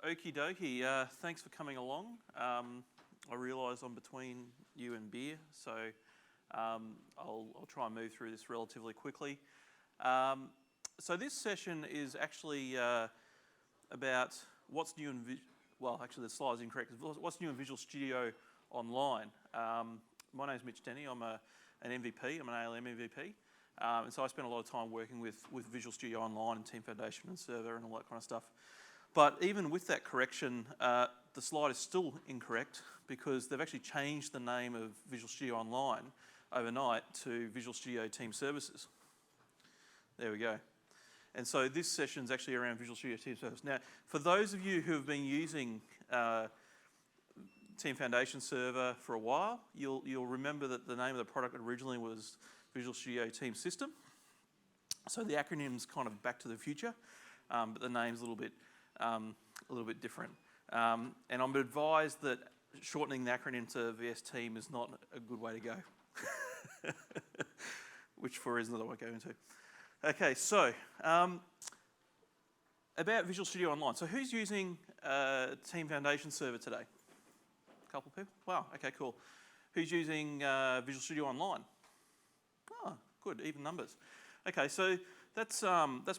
Okie dokie, thanks for coming along. I realise I'm between you and beer, so I'll try and move through this relatively quickly. So this session is actually about what's new in actually the slide's incorrect. What's new in Visual Studio Online. My name's Mitch Denny. I'm an MVP. I'm an ALM MVP. And so I spend a lot of time working with Visual Studio Online and Team Foundation and Server and all that kind of stuff. But even with that correction, the slide is still incorrect because they've actually changed the name of Visual Studio Online overnight to Visual Studio Team Services. There we go. And so this session is actually around Visual Studio Team Services. Now, for those of you who have been using Team Foundation Server for a while, you'll remember that the name of the product originally was Visual Studio Team System. So the acronym's kind of back to the future, but the name's a little bit different. And I'm advised that shortening the acronym to VS Team is not a good way to go, which for reasons that I won't go into. Okay, so about Visual Studio Online. So who's using Team Foundation Server today? A couple of people? Wow, okay, cool. Who's using Visual Studio Online? Oh, good, even numbers. Okay, so that's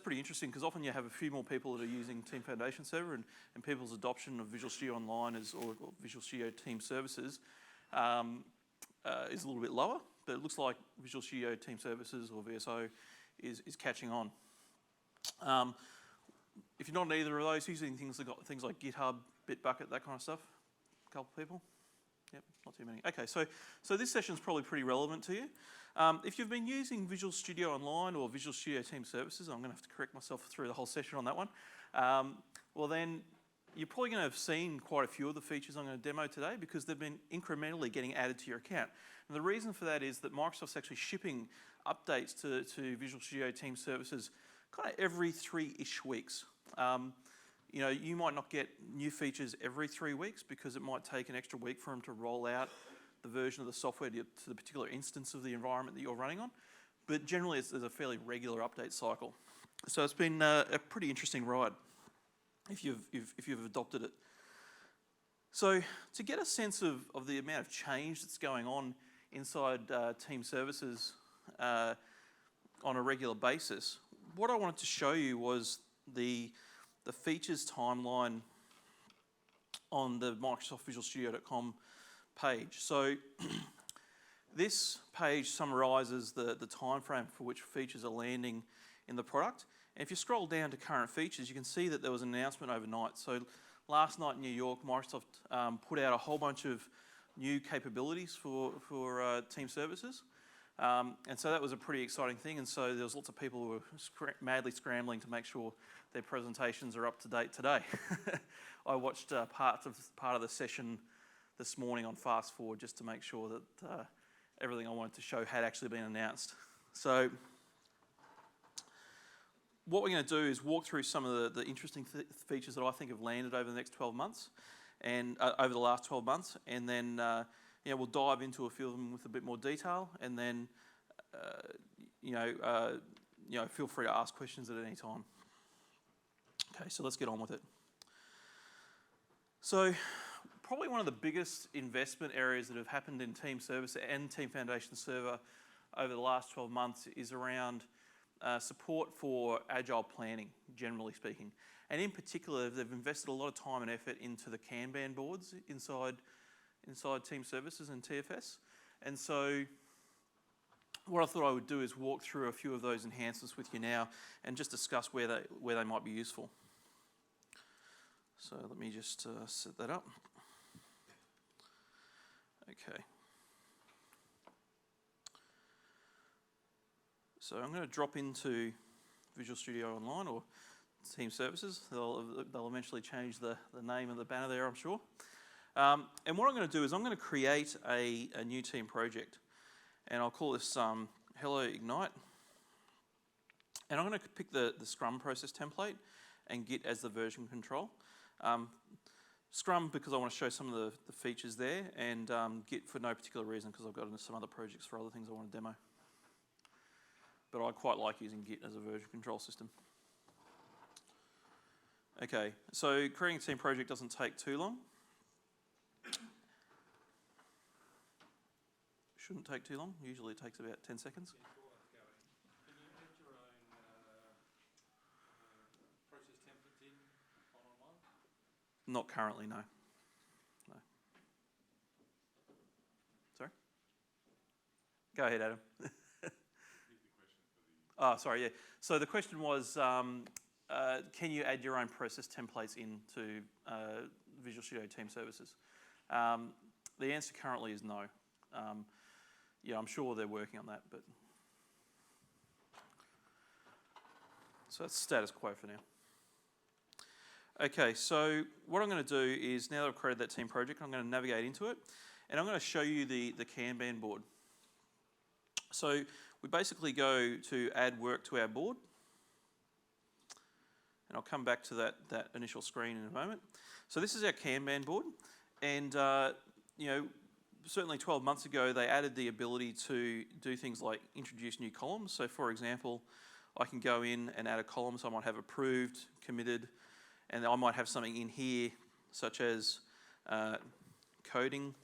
pretty interesting because often you have a few more people that are using Team Foundation Server and people's adoption of Visual Studio Online or Visual Studio Team Services is a little bit lower, but it looks like Visual Studio Team Services or VSO is catching on. If you're not in either of those, who's using things like GitHub, Bitbucket, that kind of stuff? A couple of people? Yep, not too many. Okay, so this session is probably pretty relevant to you. If you've been using Visual Studio Online or Visual Studio Team Services, I'm going to have to correct myself through the whole session on that one. Well then, you're probably going to have seen quite a few of the features I'm going to demo today because they've been incrementally getting added to your account. And the reason for that is that Microsoft's actually shipping updates to Visual Studio Team Services kind of every 3-ish weeks. You know, you might not get new features every 3 weeks because it might take an extra week for them to roll out the version of the software to the particular instance of the environment that you're running on. But generally, there's a fairly regular update cycle. So it's been a pretty interesting ride if you've adopted it. So to get a sense of the amount of change that's going on inside Team Services on a regular basis, what I wanted to show you was the features timeline on the MicrosoftVisualStudio.com page. So this page summarises the time frame for which features are landing in the product. And if you scroll down to current features, you can see that there was an announcement overnight. So last night in New York, Microsoft put out a whole bunch of new capabilities for Team Services. And so that was a pretty exciting thing. And so there was lots of people who were madly scrambling to make sure their presentations are up to date today. I watched part of the session this morning on Fast Forward just to make sure that everything I wanted to show had actually been announced. So what we're going to do is walk through some of the interesting features that I think have landed over the next 12 months and over the last 12 months, and then we'll dive into a few of them with a bit more detail, and then feel free to ask questions at any time. Okay, so let's get on with it. So probably one of the biggest investment areas that have happened in Team Service and Team Foundation Server over the last 12 months is around support for agile planning, generally speaking. And in particular, they've invested a lot of time and effort into the Kanban boards inside Team Services and TFS. And so what I thought I would do is walk through a few of those enhancements with you now and just discuss where they might be useful. So let me just set that up. Okay. So I'm going to drop into Visual Studio Online or Team Services. They'll eventually change the name of the banner there, I'm sure. And what I'm going to do is I'm going to create a new team project. And I'll call this Hello Ignite. And I'm going to pick the Scrum process template and Git as the version control. Scrum because I want to show some of the features there, and Git for no particular reason because I've got some other projects for other things I want to demo. But I quite like using Git as a version control system. Okay, so creating a team project doesn't take too long. Shouldn't take too long. Usually it takes about 10 seconds. Can you add your own process templates in online? Not currently, no. No. Sorry? Go ahead, Adam. Sorry, yeah. So the question was, can you add your own process templates into Visual Studio Team Services? The answer currently is no. Yeah, I'm sure they're working on that, but... So that's status quo for now. Okay, so what I'm going to do is, now that I've created that team project, I'm going to navigate into it, and I'm going to show you the Kanban board. So we basically go to add work to our board, and I'll come back to that initial screen in a moment. So this is our Kanban board, and you know, certainly 12 months ago they added the ability to do things like introduce new columns. So for example, I can go in and add a column, so I might have approved, committed, and I might have something in here such as coding.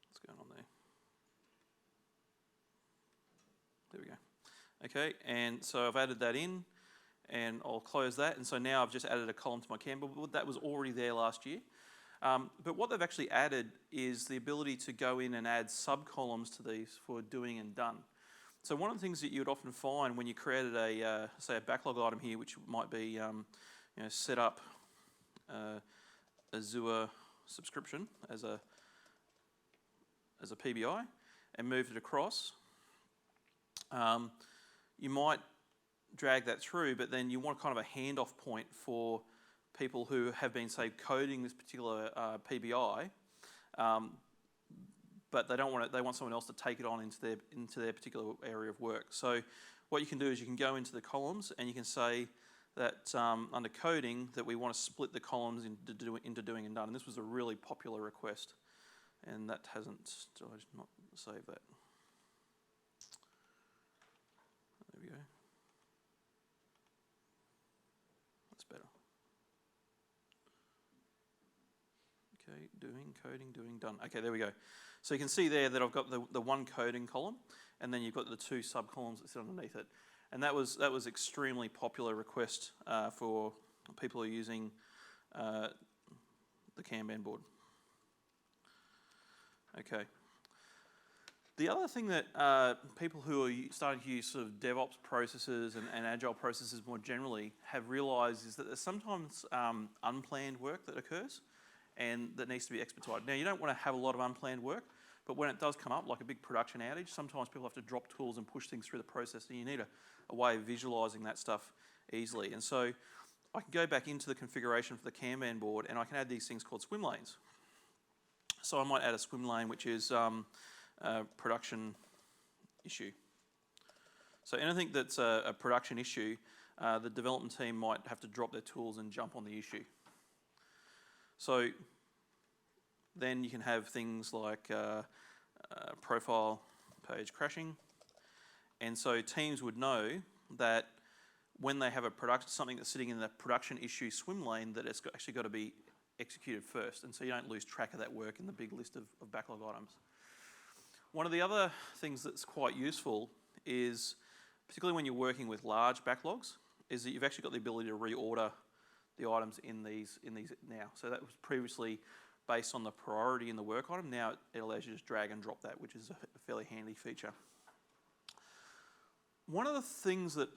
What's going on there? There we go. Okay, and so I've added that in, and I'll close that. And so now I've just added a column to my Kanban board. That was already there last year. But what they've actually added is the ability to go in and add sub-columns to these for doing and done. So one of the things that you would often find when you created a, say, a backlog item here, which might be, you know, set up Azure subscription as a PBI and moved it across, you might drag that through, but then you want kind of a handoff point for people who have been, say, coding this particular PBI, but they don't want it. They want someone else to take it on into their particular area of work. So what you can do is you can go into the columns and you can say that under coding that we want to split the columns into doing and done. And this was a really popular request, and that hasn't. So I just not save that. There we go. That's better. Okay, doing, coding, doing, done. Okay, there we go. So you can see there that I've got the one coding column, and then you've got the two sub-columns that sit underneath it. And that was extremely popular request for people who are using the Kanban board. Okay. The other thing that people who are starting to use sort of DevOps processes and Agile processes more generally have realised is that there's sometimes unplanned work that occurs and that needs to be expedited. Now, you don't want to have a lot of unplanned work, but when it does come up, like a big production outage, sometimes people have to drop tools and push things through the process, and you need a way of visualising that stuff easily. And so I can go back into the configuration for the Kanban board, and I can add these things called swim lanes. So I might add a swim lane, which is production issue. So anything that's a production issue, the development team might have to drop their tools and jump on the issue. So then you can have things like profile page crashing, and so teams would know that when they have something that's sitting in the production issue swim lane, that it's actually got to be executed first, and so you don't lose track of that work in the big list of backlog items. One of the other things that's quite useful is, particularly when you're working with large backlogs, is that you've actually got the ability to reorder the items in these now. So that was previously based on the priority in the work item. Now it allows you to just drag and drop that, which is a fairly handy feature. One of the things that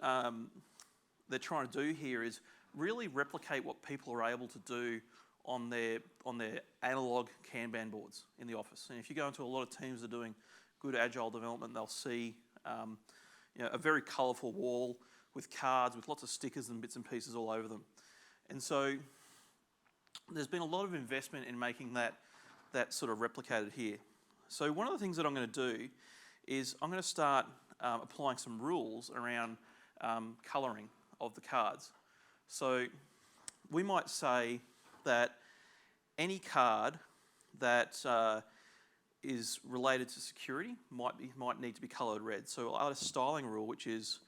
they're trying to do here is really replicate what people are able to do on their analog Kanban boards in the office. And if you go into a lot of teams that are doing good agile development, they'll see you know, a very colourful wall with cards with lots of stickers and bits and pieces all over them. And so there's been a lot of investment in making that sort of replicated here. So one of the things that I'm going to do is I'm going to start applying some rules around colouring of the cards. So we might say that any card that is related to security might need to be coloured red. So we'll add a styling rule, which is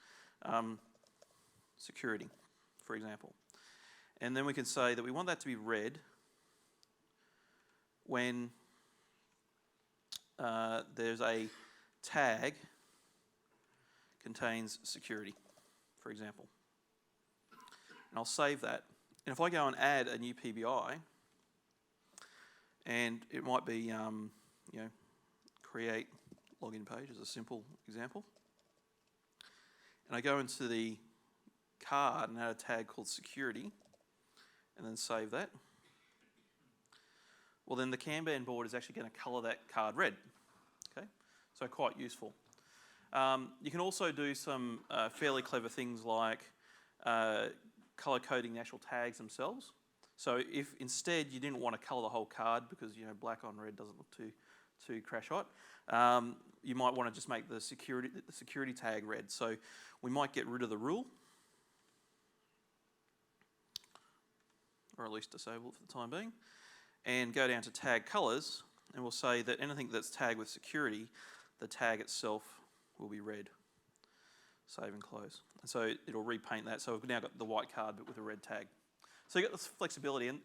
security, for example. And then we can say that we want that to be red when there's a tag contains security, for example. And I'll save that. And if I go and add a new PBI, and it might be, create login page as a simple example. And I go into the card and add a tag called security, and then save that. Well, then the Kanban board is actually going to colour that card red. Okay, so quite useful. You can also do some fairly clever things like colour coding the actual tags themselves. So if instead you didn't want to colour the whole card because black on red doesn't look too crash hot, you might want to just make the security tag red. So we might get rid of the rule, or at least disable it for the time being, and go down to tag colours, and we'll say that anything that's tagged with security, the tag itself will be red. Save and close. And so it'll repaint that. So we've now got the white card but with a red tag. So you get this flexibility, and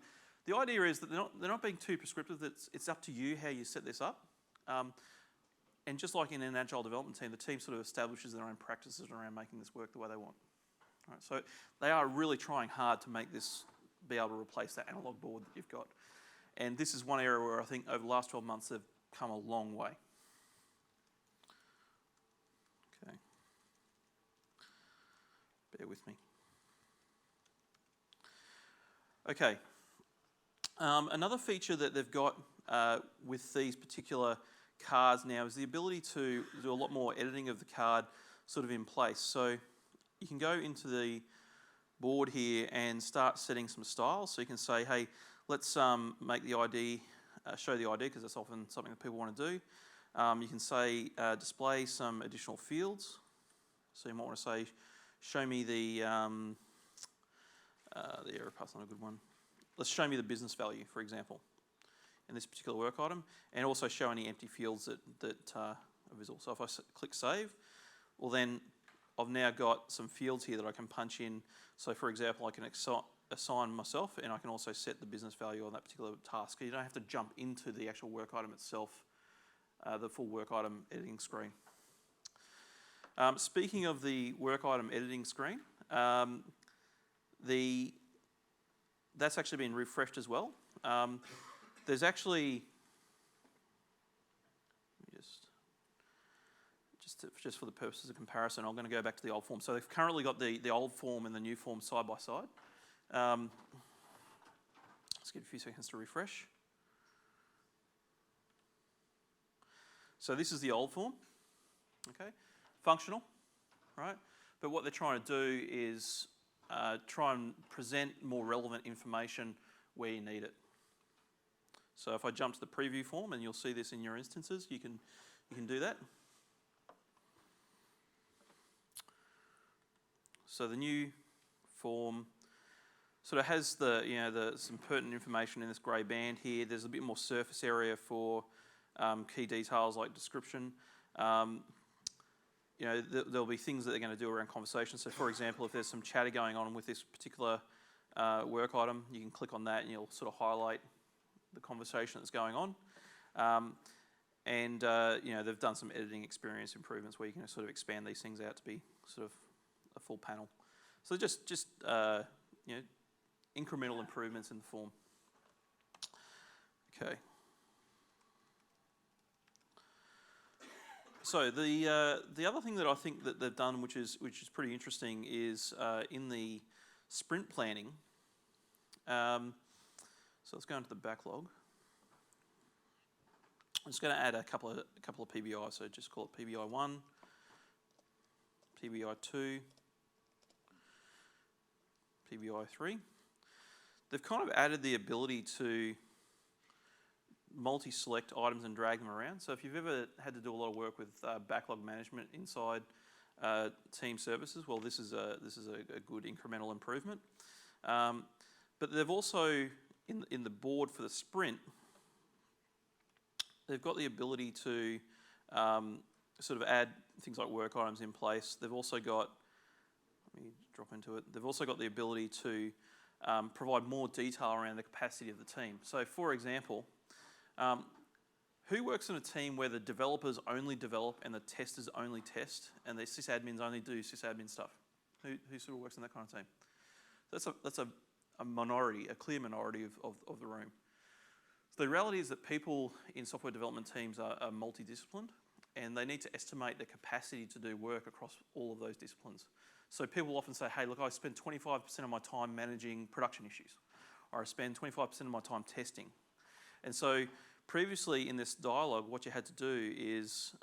the idea is that they're not being too prescriptive. It's up to you how you set this up. And just like in an agile development team, the team sort of establishes their own practices around making this work the way they want. All right, so they are really trying hard to make this be able to replace that analog board that you've got. And this is one area where I think over the last 12 months they've come a long way. Okay. Bear with me. Okay. Another feature that they've got with these particular cards now is the ability to do a lot more editing of the card sort of in place. So you can go into the board here and start setting some styles. So you can say, hey, let's make the ID, show the ID, because that's often something that people want to do. You can say display some additional fields. So you might want to say, show me the error path's not a good one. Let's show me the business value, for example, in this particular work item, and also show any empty fields that are visible. So if I click save, well then I've now got some fields here that I can punch in. So for example, I can assign myself, and I can also set the business value on that particular task. You don't have to jump into the actual work item itself, the full work item editing screen. Speaking of the work item editing screen, that's actually been refreshed as well. There's actually, just for the purposes of comparison, I'm going to go back to the old form. So they've currently got the old form and the new form side by side. Let's give it a few seconds to refresh. So this is the old form, okay? Functional, right? But what they're trying to do is try and present more relevant information where you need it. So if I jump to the preview form, and you'll see this in your instances, you can do that. So the new form sort of has some pertinent information in this grey band here. There's a bit more surface area for key details like description. There'll be things that they're going to do around conversation. So for example, if there's some chatter going on with this particular work item, you can click on that and you'll sort of highlight the conversation that's going on. They've done some editing experience improvements where you can sort of expand these things out to be sort of a full panel. So just incremental improvements in the form. Okay. So the other thing that I think that they've done, which is pretty interesting, is in the sprint planning. So let's go into the backlog. I'm just going to add a couple of PBIs. So just call it PBI 1, PBI 2, PBI 3. They've kind of added the ability to multi-select items and drag them around. So if you've ever had to do a lot of work with backlog management inside team services, well, this is a good incremental improvement. But they've also in the board for the sprint they've got the ability to sort of add things like work items in place. They've also got, let me drop into it, they've also got the ability to provide more detail around the capacity of the team. So for example, who works in a team where the developers only develop and the testers only test and the sysadmins only do sysadmin stuff? Who sort of works in that kind of team? That's a minority, a clear minority of the room. So the reality is that people in software development teams are multidisciplined, and they need to estimate the capacity to do work across all of those disciplines. So people often say, hey, look, I spend 25% of my time managing production issues, or I spend 25% of my time testing. And so previously in this dialogue, what you had to do is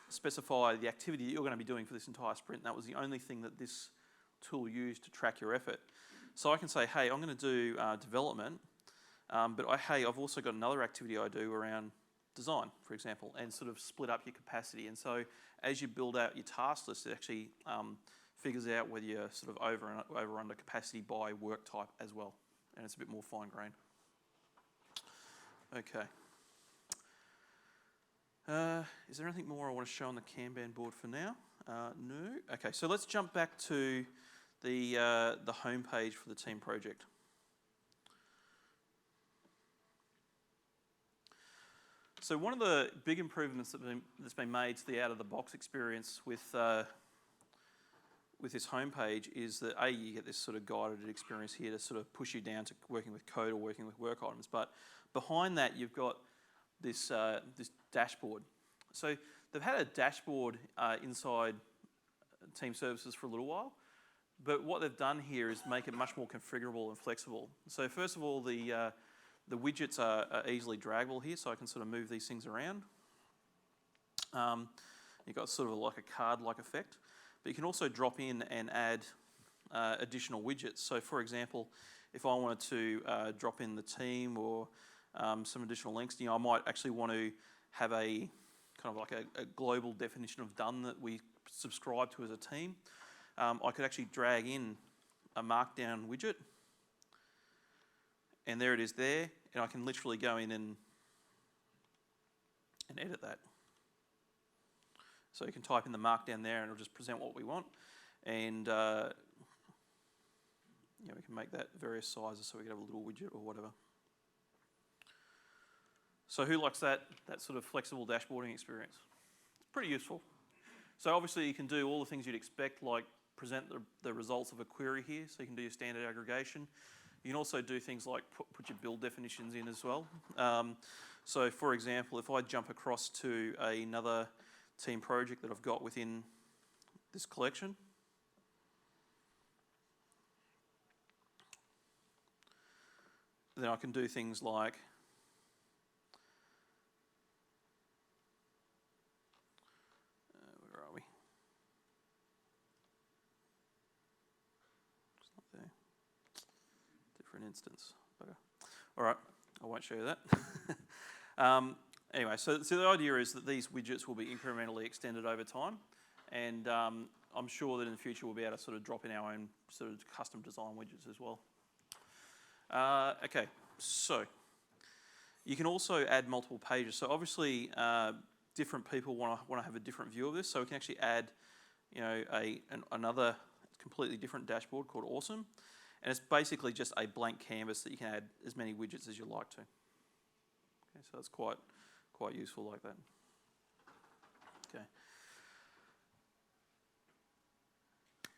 specify the activity that you're going to be doing for this entire sprint. That was the only thing that this tool used to track your effort. So I can say, hey, I'm going to do development, but I've also got another activity I do around design, for example, and sort of split up your capacity. And so as you build out your task list, it actually figures out whether you're sort of over or under capacity by work type as well. And it's a bit more fine-grained. Okay. Is there anything more I want to show on the Kanban board for now? No. Okay, so let's jump back to the home page for the team project. So one of the big improvements that's been made to the out-of-the-box experience with this homepage is that you get this sort of guided experience here to sort of push you down to working with code or working with work items. But behind that, you've got this this dashboard. So they've had a dashboard inside Team Services for a little while, but what they've done here is make it much more configurable and flexible. So first of all, the widgets are easily draggable here, so I can sort of move these things around. You've got sort of like a card-like effect, but you can also drop in and add additional widgets. So for example, if I wanted to drop in the team or some additional links, I might actually want to have a kind of like a global definition of done that we subscribe to as a team. I could actually drag in a markdown widget, and there it is there, and I can literally go in and edit that. So you can type in the markdown there and it'll just present what we want, and we can make that various sizes so we can have a little widget or whatever. So who likes that sort of flexible dashboarding experience? It's pretty useful. So obviously you can do all the things you'd expect, like present the results of a query here, so you can do your standard aggregation. You can also do things like put your build definitions in as well. So for example, if I jump across to another team project that I've got within this collection, then I can do things like where are we? It's not there. Different instance. Okay. All right, I won't show you that. Anyway, so the idea is that these widgets will be incrementally extended over time, and I'm sure that in the future we'll be able to sort of drop in our own sort of custom design widgets as well. Okay, so you can also add multiple pages. So obviously, different people want to have a different view of this. So we can actually add, another completely different dashboard called Awesome, and it's basically just a blank canvas that you can add as many widgets as you like to. Okay, so that's quite useful like that. Okay.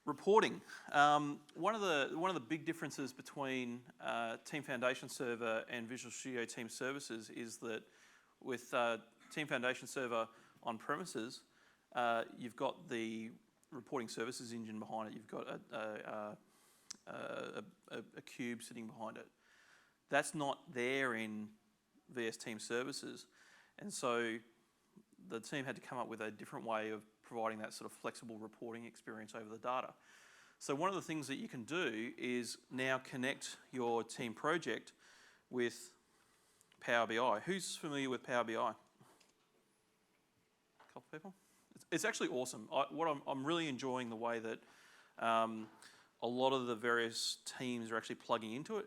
Reporting. One of the big differences between Team Foundation Server and Visual Studio Team Services is that with Team Foundation Server on premises, you've got the reporting services engine behind it. You've got a cube sitting behind it. That's not there in VS Team Services, and so the team had to come up with a different way of providing that sort of flexible reporting experience over the data. So one of the things that you can do is now connect your team project with Power BI. Who's familiar with Power BI? A couple of people? It's actually awesome. I'm really enjoying the way that a lot of the various teams are actually plugging into it.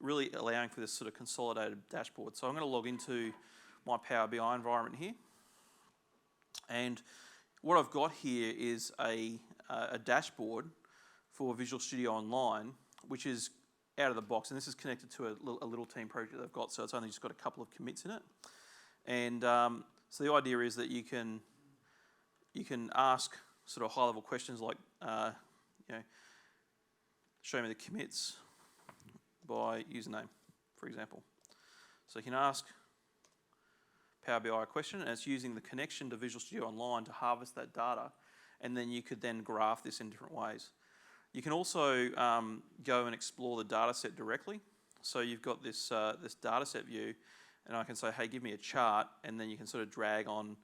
really allowing for this sort of consolidated dashboard. So I'm going to log into my Power BI environment here. And what I've got here is a dashboard for Visual Studio Online, which is out of the box, and this is connected to a little team project they've got, so it's only just got a couple of commits in it. And so the idea is that you can ask sort of high-level questions like, show me the commits by username, for example. So you can ask Power BI a question, and it's using the connection to Visual Studio Online to harvest that data, and then you could then graph this in different ways. You can also go and explore the data set directly. So you've got this data set view, and I can say, hey, give me a chart, and then you can sort of drag on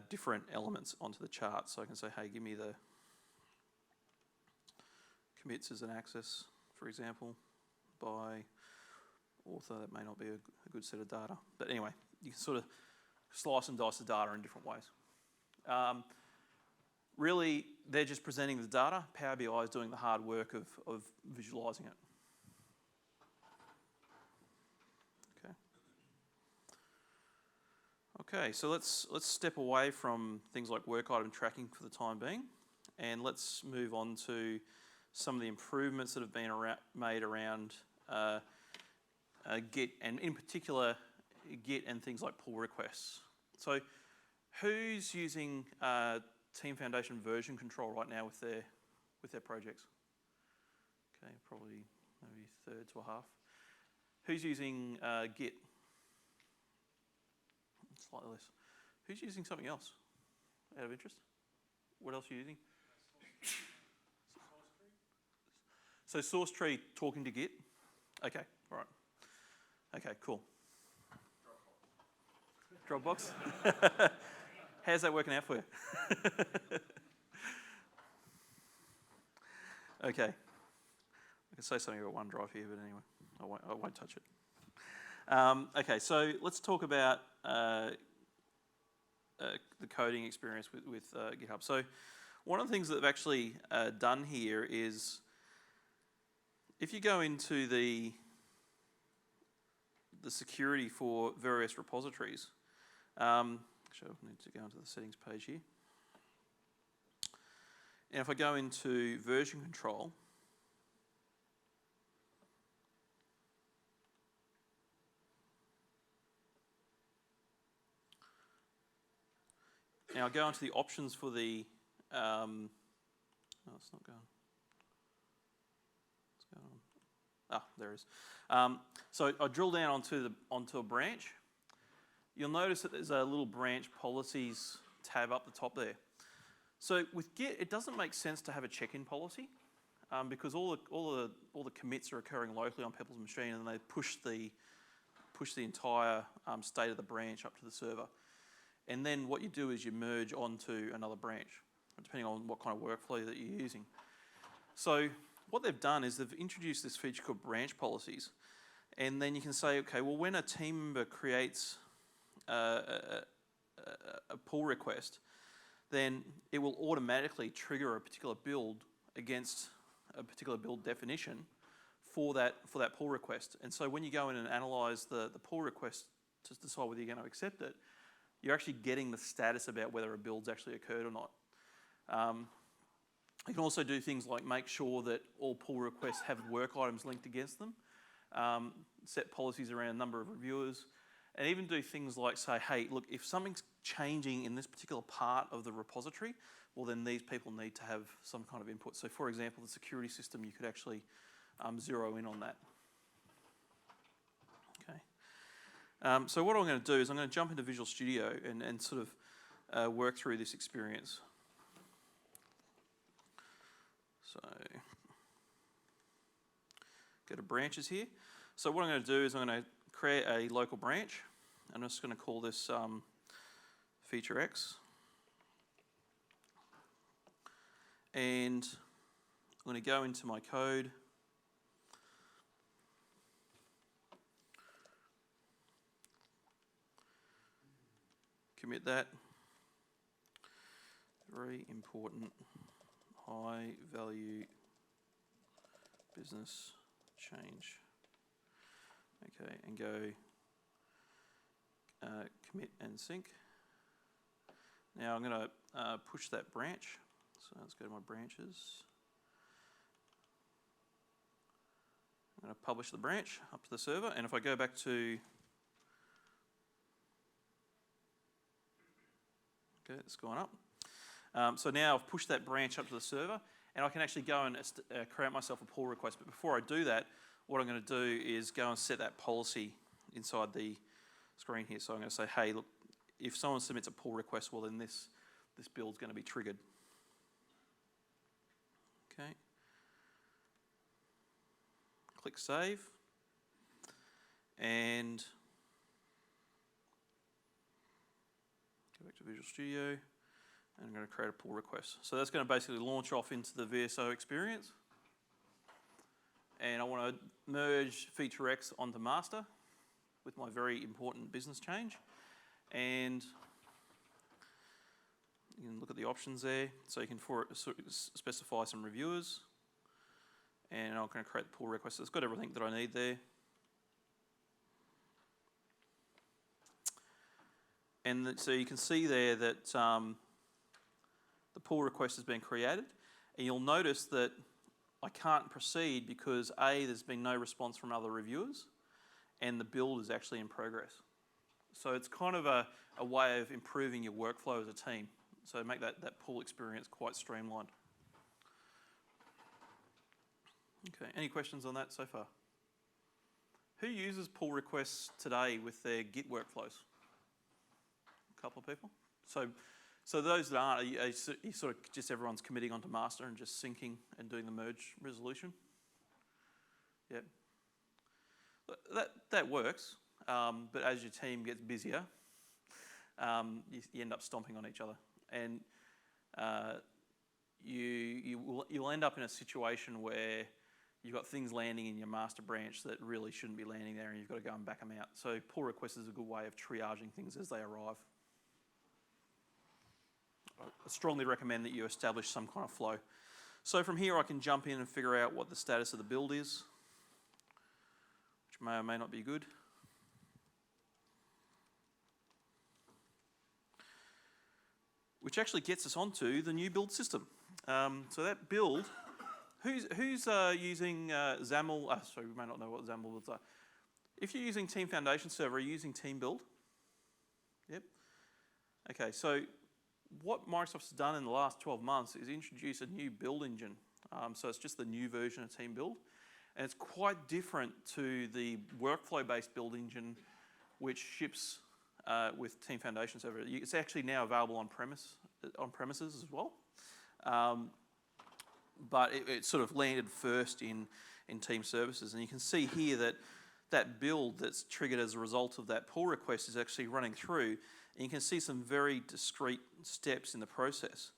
different elements onto the chart. So I can say, hey, give me the commits as an axis, for example, by author. That may not be a good set of data. But anyway, you can sort of slice and dice the data in different ways. Really, they're just presenting the data. Power BI is doing the hard work of visualising it. Okay, so let's step away from things like work item tracking for the time being, and let's move on to some of the improvements that have been made around Git, and in particular Git and things like pull requests. So who's using Team Foundation version control right now with their projects? Okay, probably maybe a third to a half. Who's using Git? Slightly less. Who's using something else out of interest? What else are you using? So SourceTree talking to Git? Okay, all right. Okay, cool. Dropbox? How's that working out for you? Okay. I can say something about OneDrive here, but anyway, I won't touch it. Okay, so let's talk about the coding experience with GitHub. So one of the things that they've actually done here is, if you go into the security for various repositories, actually I need to go into the settings page here. And if I go into version control, now I go into the options for the, no, it's not going. What's going on? Ah, there it is. So I drill down onto a branch. You'll notice that there's a little branch policies tab up the top there. So with Git, it doesn't make sense to have a check-in policy because all the commits are occurring locally on people's machine, and they push the entire state of the branch up to the server. And then what you do is you merge onto another branch, depending on what kind of workflow that you're using. So what they've done is they've introduced this feature called branch policies. And then you can say, okay, well, when a team member creates a pull request, then it will automatically trigger a particular build against a particular build definition for that pull request. And so when you go in and analyze the pull request to decide whether you're going to accept it, you're actually getting the status about whether a build's actually occurred or not. You can also do things like make sure that all pull requests have work items linked against them, set policies around a number of reviewers, and even do things like say, hey, look, if something's changing in this particular part of the repository, well, then these people need to have some kind of input. So for example, the security system, you could actually zero in on that. Okay. So what I'm going to do is I'm going to jump into Visual Studio and sort of work through this experience. So go to branches here. So what I'm going to do is I'm going to create a local branch. I'm just going to call this feature X. And I'm going to go into my code. Commit that. Very important. High value business change. Okay, and go commit and sync. Now I'm going to push that branch. So let's go to my branches. I'm going to publish the branch up to the server, and if I go back to, okay, it's gone up. So now I've pushed that branch up to the server, and I can actually go and create myself a pull request. But before I do that, what I'm going to do is go and set that policy inside the screen here. So I'm going to say, hey, look, if someone submits a pull request, well then this build's going to be triggered. Okay. Click save. And go back to Visual Studio. And I'm going to create a pull request. So that's going to basically launch off into the VSO experience. And I want to merge Feature X onto master with my very important business change. And you can look at the options there. So you can specify some reviewers. And I'm going to create the pull request. It's got everything that I need there. And so you can see there that the pull request has been created. And you'll notice that I can't proceed because A, there's been no response from other reviewers, and the build is actually in progress. So it's kind of a way of improving your workflow as a team. So make that pull experience quite streamlined. Okay, any questions on that so far? Who uses pull requests today with their Git workflows? A couple of people. So those that aren't, you sort of just everyone's committing onto master and just syncing and doing the merge resolution? Yep. That works, but as your team gets busier, you end up stomping on each other. And you'll end up in a situation where you've got things landing in your master branch that really shouldn't be landing there, and you've got to go and back them out. So pull requests is a good way of triaging things as they arrive. I strongly recommend that you establish some kind of flow. So from here I can jump in and figure out what the status of the build is, which may or may not be good. Which actually gets us onto the new build system. So that build, who's using XAML? Sorry, we may not know what XAML builds are. If you're using Team Foundation Server, are you using Team Build? Yep. Okay, so what Microsoft's done in the last 12 months is introduce a new build engine. So it's just the new version of Team Build. And it's quite different to the workflow-based build engine, which ships with Team Foundation Server. It's actually now available on premises as well. But it sort of landed first in Team Services. And you can see here that build that's triggered as a result of that pull request is actually running through. And you can see some very discrete steps in the process.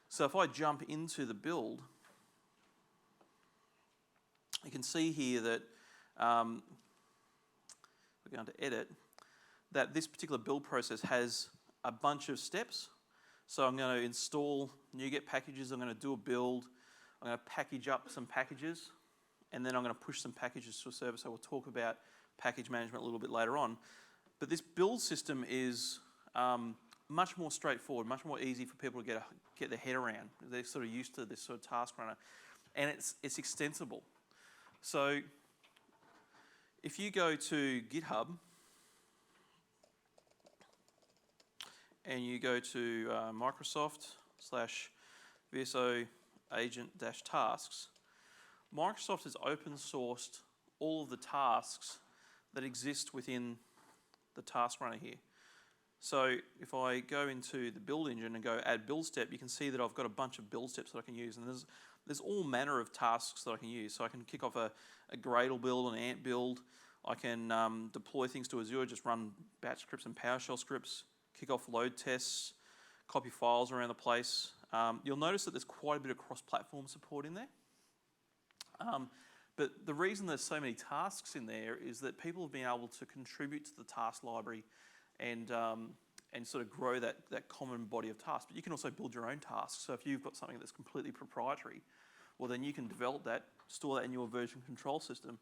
So if I jump into the build, you can see here that, we're going to edit, that this particular build process has a bunch of steps. So I'm going to install NuGet packages, I'm going to do a build, I'm going to package up some packages, and then I'm going to push some packages to a server. So we'll talk about package management a little bit later on. But this build system is much more straightforward, much more easy for people to get their head around. They're sort of used to this sort of task runner, and it's extensible. So if you go to GitHub and you go to Microsoft/VSO agent-tasks, Microsoft has open sourced all of the tasks that exist within the task runner here. So if I go into the build engine and go add build step, you can see that I've got a bunch of build steps that I can use, and there's all manner of tasks that I can use. So I can kick off a Gradle build, an Ant build. I can deploy things to Azure, just run batch scripts and PowerShell scripts, kick off load tests, copy files around the place. You'll notice that there's quite a bit of cross-platform support in there. But the reason there's so many tasks in there is that people have been able to contribute to the task library and sort of grow that common body of tasks. But you can also build your own tasks. So if you've got something that's completely proprietary, well then you can develop that, store that in your version control system,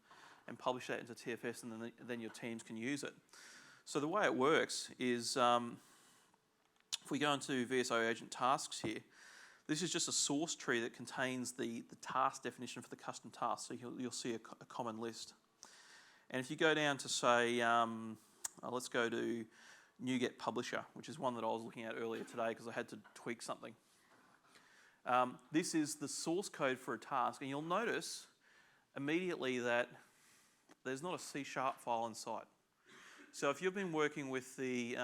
and publish that into TFS, and then your teams can use it. So the way it works is, if we go into VSO agent tasks here, this is just a source tree that contains the task definition for the custom task. So you'll see a common list. And if you go down to say, let's go to NuGet Publisher, which is one that I was looking at earlier today because I had to tweak something. This is the source code for a task, and you'll notice immediately that there's not a C# file inside. So if you've been working with the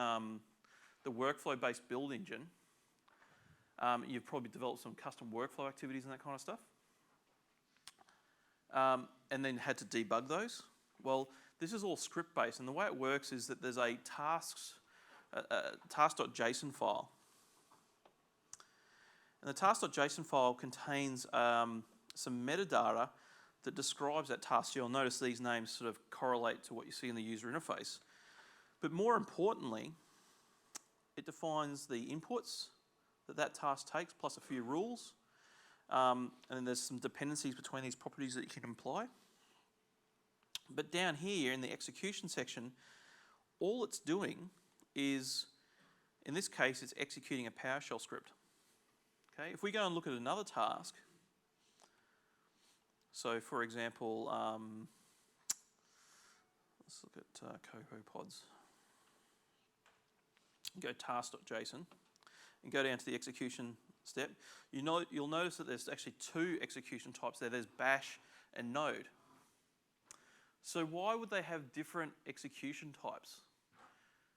workflow-based build engine, you've probably developed some custom workflow activities and that kind of stuff, and then had to debug those. Well, this is all script-based, and the way it works is that there's a task.json file. And the task.json file contains some metadata that describes that task. You'll notice these names sort of correlate to what you see in the user interface. But more importantly, it defines the inputs that task takes, plus a few rules. And then there's some dependencies between these properties that you can apply. But down here in the execution section, all it's doing is, in this case, it's executing a PowerShell script. Okay, if we go and look at another task, so for example, let's look at CocoaPods. Go task.json and go down to the execution step. You'll notice that there's actually two execution types there. There's bash and node. So why would they have different execution types?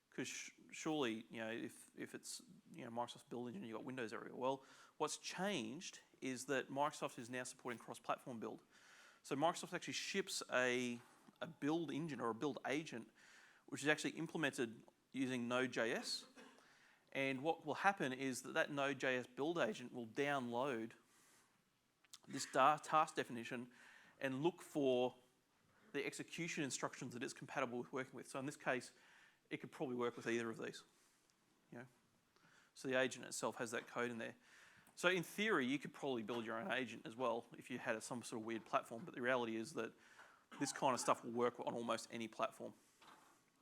Because surely, if it's Microsoft's build engine, you've got Windows everywhere. Well, what's changed is that Microsoft is now supporting cross-platform build. So Microsoft actually ships a build engine or a build agent, which is actually implemented using Node.js. And what will happen is that Node.js build agent will download this task definition and look for the execution instructions that it's compatible with working with. So in this case, it could probably work with either of these. So the agent itself has that code in there. So in theory, you could probably build your own agent as well if you had some sort of weird platform. But the reality is that this kind of stuff will work on almost any platform.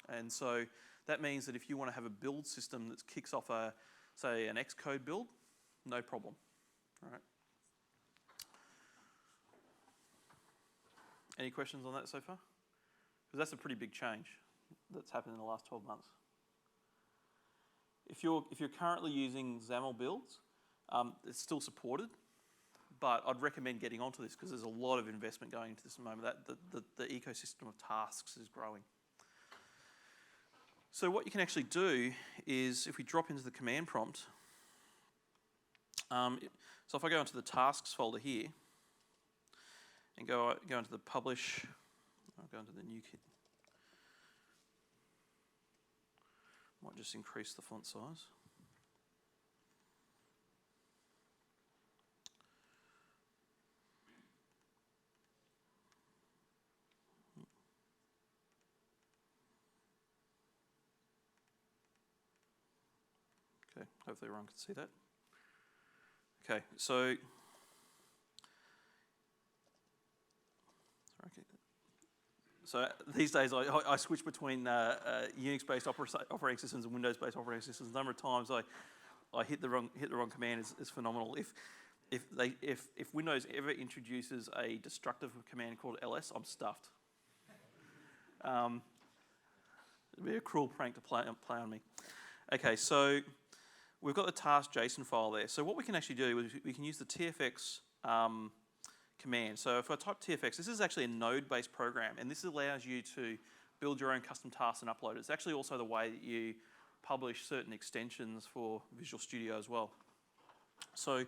And so that means that if you want to have a build system that kicks off say an Xcode build, no problem. All right. Any questions on that so far? Because that's a pretty big change that's happened in the last 12 months. If you're currently using XAML builds, it's still supported, but I'd recommend getting onto this because there's a lot of investment going into this at the moment. The ecosystem of tasks is growing. So what you can actually do is, if we drop into the command prompt, so if I go into the tasks folder here, and go into the publish, I'll go into the new kit. Might just increase the font size. Okay, hopefully everyone can see that. Okay, so these days I switch between Unix-based operating systems and Windows-based operating systems. The number of times I hit the wrong command is phenomenal. If Windows ever introduces a destructive command called ls, I'm stuffed. It'd be a cruel prank to play on me. Okay, so we've got the task.json file there. So what we can actually do is we can use the TFX command. So if I type TFX, this is actually a node-based program, and this allows you to build your own custom tasks and upload it. It's actually also the way that you publish certain extensions for Visual Studio as well. So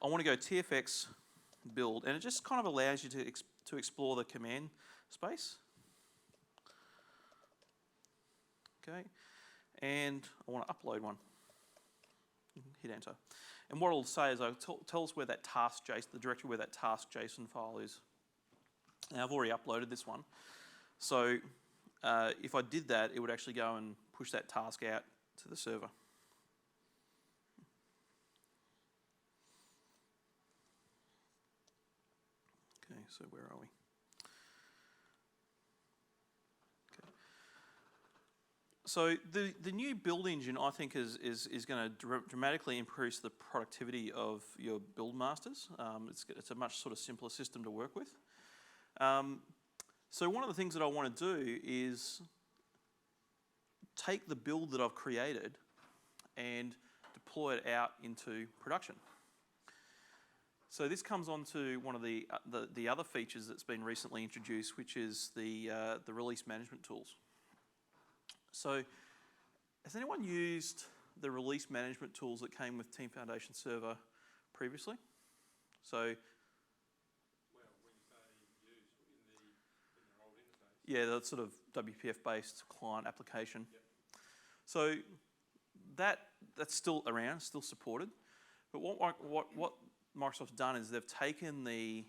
I want to go TFX build, and it just kind of allows you to explore the command space. Okay, and I want to upload one. Hit enter. And what it'll say is tell us where that task.json, the directory where that task.json file is. Now I've already uploaded this one. So if I did that, it would actually go and push that task out to the server. Okay, so where are we? So the new build engine, I think, is going to dramatically increase the productivity of your build masters. It's a much sort of simpler system to work with. So one of the things that I want to do is take the build that I've created and deploy it out into production. So this comes on to one of the other features that's been recently introduced, which is the release management tools. So has anyone used the release management tools that came with Team Foundation Server previously? So Well, when you say used in their old interface. yeah, that's sort of WPF-based client application. Yep. So that's still around, still supported. But what Microsoft's done is they've taken the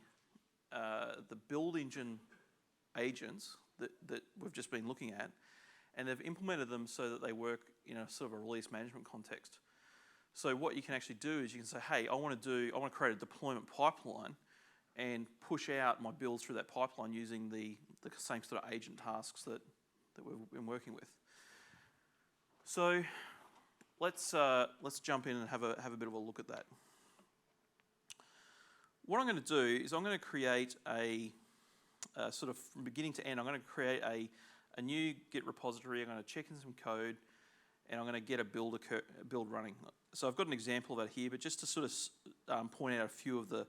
build engine agents that we've just been looking at, and they've implemented them so that they work in a sort of a release management context. So what you can actually do is you can say, hey, I want to create a deployment pipeline and push out my builds through that pipeline using the same sort of agent tasks that we've been working with. So let's jump in and have a bit of a look at that. What I'm going to do is I'm going to create a sort of from beginning to end. I'm going to create a new Git repository. I'm going to check in some code, and I'm going to get a build running. So I've got an example of that here, but just to sort of point out a few of the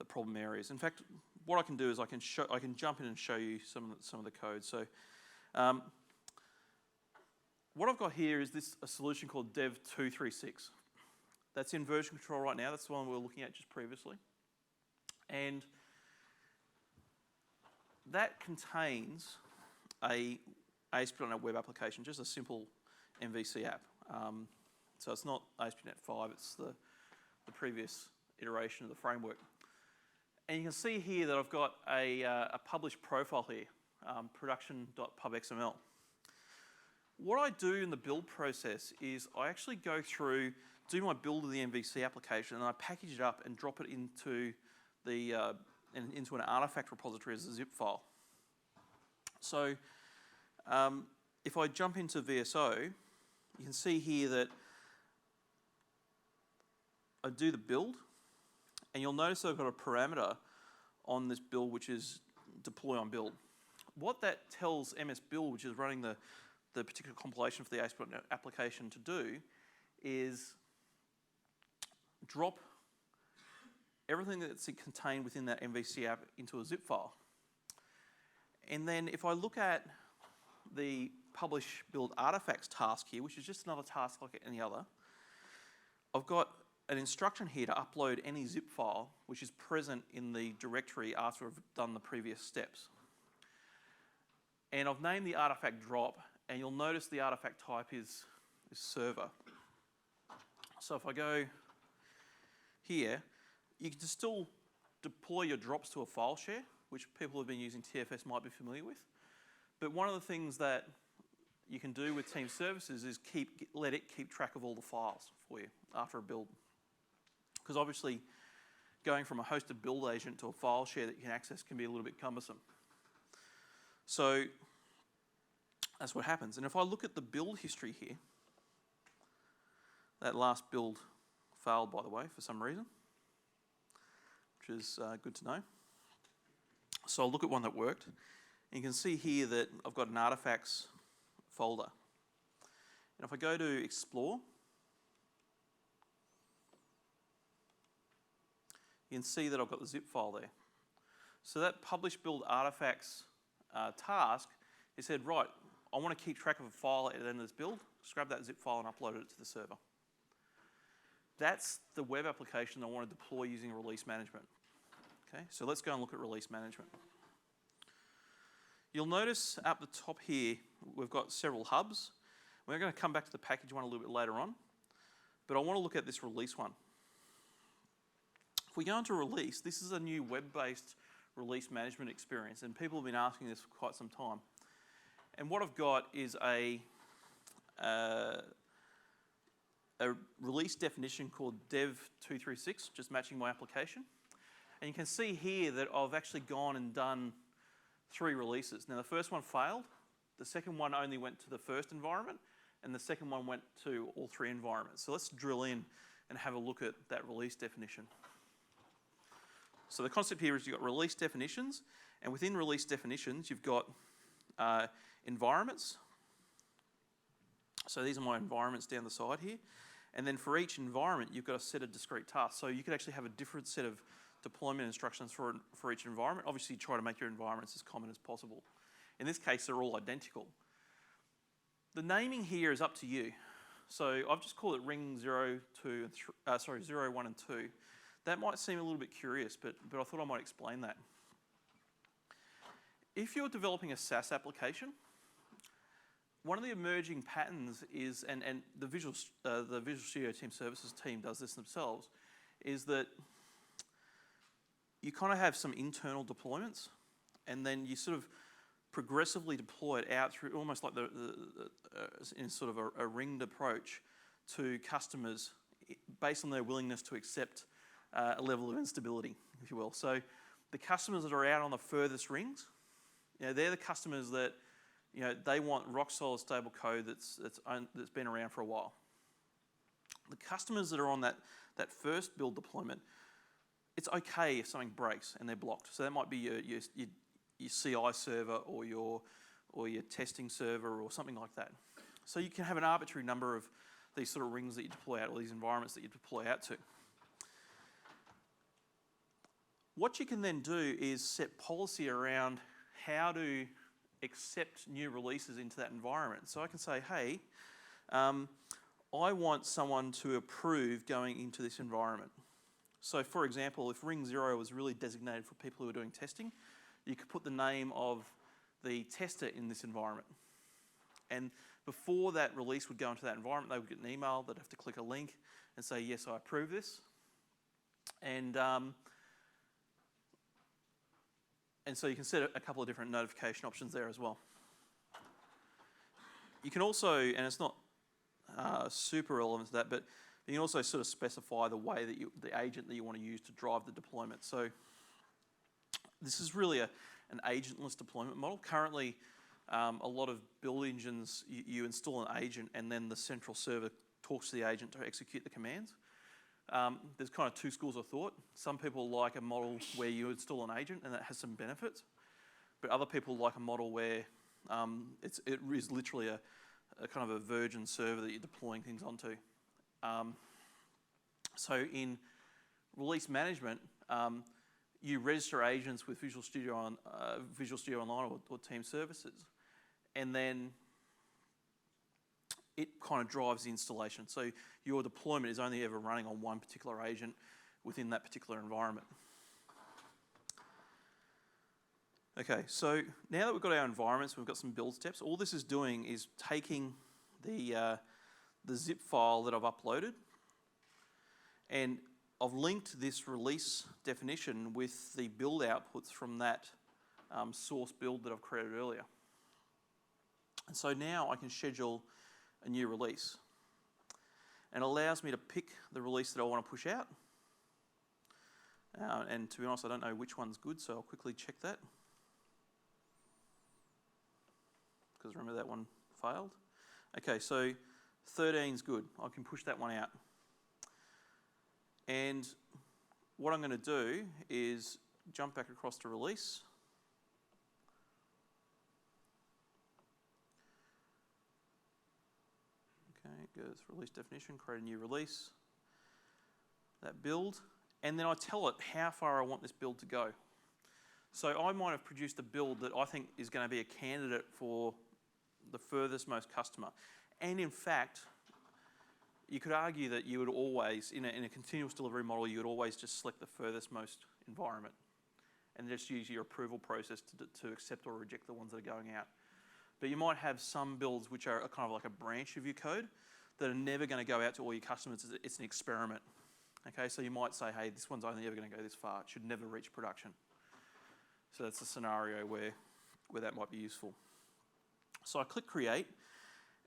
problem areas. In fact, what I can do is I can jump in and show you some of the code. So what I've got here is a solution called Dev236. That's in version control right now. That's the one we were looking at just previously. And that contains a ASP.NET Web application, just a simple MVC app. So it's not ASP.NET 5, it's the previous iteration of the framework. And you can see here that I've got a published profile here, production.pubxml. What I do in the build process is I actually go through, do my build of the MVC application, and I package it up and drop it into into an artifact repository as a zip file. So if I jump into VSO, you can see here that I do the build, and you'll notice I've got a parameter on this build which is deploy on build. What that tells MS Build, which is running the particular compilation for the ASP.NET application to do, is drop everything that's contained within that MVC app into a zip file. And then if I look at the publish build artifacts task here, which is just another task like any other, I've got an instruction here to upload any zip file which is present in the directory after I've done the previous steps. And I've named the artifact drop, and you'll notice the artifact type is server. So if I go here, you can still deploy your drops to a file share, which people who have been using TFS might be familiar with. But one of the things that you can do with Team Services is let it keep track of all the files for you after a build. Because obviously, going from a hosted build agent to a file share that you can access can be a little bit cumbersome. So that's what happens. And if I look at the build history here, that last build failed, by the way, for some reason, which is good to know. So I'll look at one that worked. And you can see here that I've got an artifacts folder. And if I go to explore, you can see that I've got the zip file there. So that publish build artifacts task, it said, right, I want to keep track of a file at the end of this build. Just grab that zip file and upload it to the server. That's the web application I want to deploy using release management. Okay, so let's go and look at release management. You'll notice at the top here, we've got several hubs. We're going to come back to the package one a little bit later on, but I want to look at this release one. If we go into release, this is a new web-based release management experience, and people have been asking this for quite some time. And what I've got is a release definition called Dev236, just matching my application. And you can see here that I've actually gone and done 3 releases. Now the first one failed, the second one only went to the first environment, and the second one went to all 3 environments. So let's drill in and have a look at that release definition. So the concept here is you've got release definitions, and within release definitions, you've got environments. So these are my environments down the side here. And then for each environment, you've got a set of discrete tasks. So you could actually have a different set of deployment instructions for each environment. Obviously, you try to make your environments as common as possible. In this case, they're all identical. The naming here is up to you. So I've just called it ring 0, 0, 1 and 2. That might seem a little bit curious, but I thought I might explain that. If you're developing a SaaS application, one of the emerging patterns is, and the Visual Studio Team Services team does this themselves, is that you kind of have some internal deployments, and then you sort of progressively deploy it out through almost like in sort of a ringed approach to customers based on their willingness to accept a level of instability, if you will. So the customers that are out on the furthest rings, they're the customers that they want rock solid stable code that's been around for a while. The customers that are on that first build deployment, it's okay if something breaks and they're blocked. So that might be your CI server or your testing server or something like that. So you can have an arbitrary number of these sort of rings that you deploy out, or these environments that you deploy out to. What you can then do is set policy around how to accept new releases into that environment. So I can say, hey, I want someone to approve going into this environment. So for example, if ring 0 was really designated for people who are doing testing, you could put the name of the tester in this environment. And before that release would go into that environment, they would get an email, they'd have to click a link and say, yes, I approve this. And so you can set a couple of different notification options there as well. You can also, and it's not super relevant to that, but you can also sort of specify the way that the agent that you want to use to drive the deployment. So this is really an agentless deployment model. Currently, a lot of build engines, you install an agent and then the central server talks to the agent to execute the commands. There's kind of 2 schools of thought. Some people like a model where you install an agent and that has some benefits, but other people like a model where it is literally a kind of a virgin server that you're deploying things onto. So in release management, you register agents with Visual Studio Online or Team Services, and then it kind of drives the installation. So your deployment is only ever running on one particular agent within that particular environment. Okay, so now that we've got our environments, we've got some build steps, all this is doing is taking the zip file that I've uploaded, and I've linked this release definition with the build outputs from that source build that I've created earlier. And so now I can schedule a new release. And it allows me to pick the release that I want to push out. And to be honest, I don't know which one's good, so I'll quickly check that. Because remember that one failed. Okay, so 13's good. I can push that one out. And what I'm going to do is jump back across to release. Okay, it goes release definition, create a new release. That build. And then I tell it how far I want this build to go. So I might have produced a build that I think is going to be a candidate for the furthest most customer. And in fact, you could argue that you would always, in a continuous delivery model, you would always just select the furthest most environment and just use your approval process to accept or reject the ones that are going out. But you might have some builds which are kind of like a branch of your code that are never going to go out to all your customers. It's an experiment. Okay, so you might say, hey, this one's only ever going to go this far. It should never reach production. So that's a scenario where that might be useful. So I click create.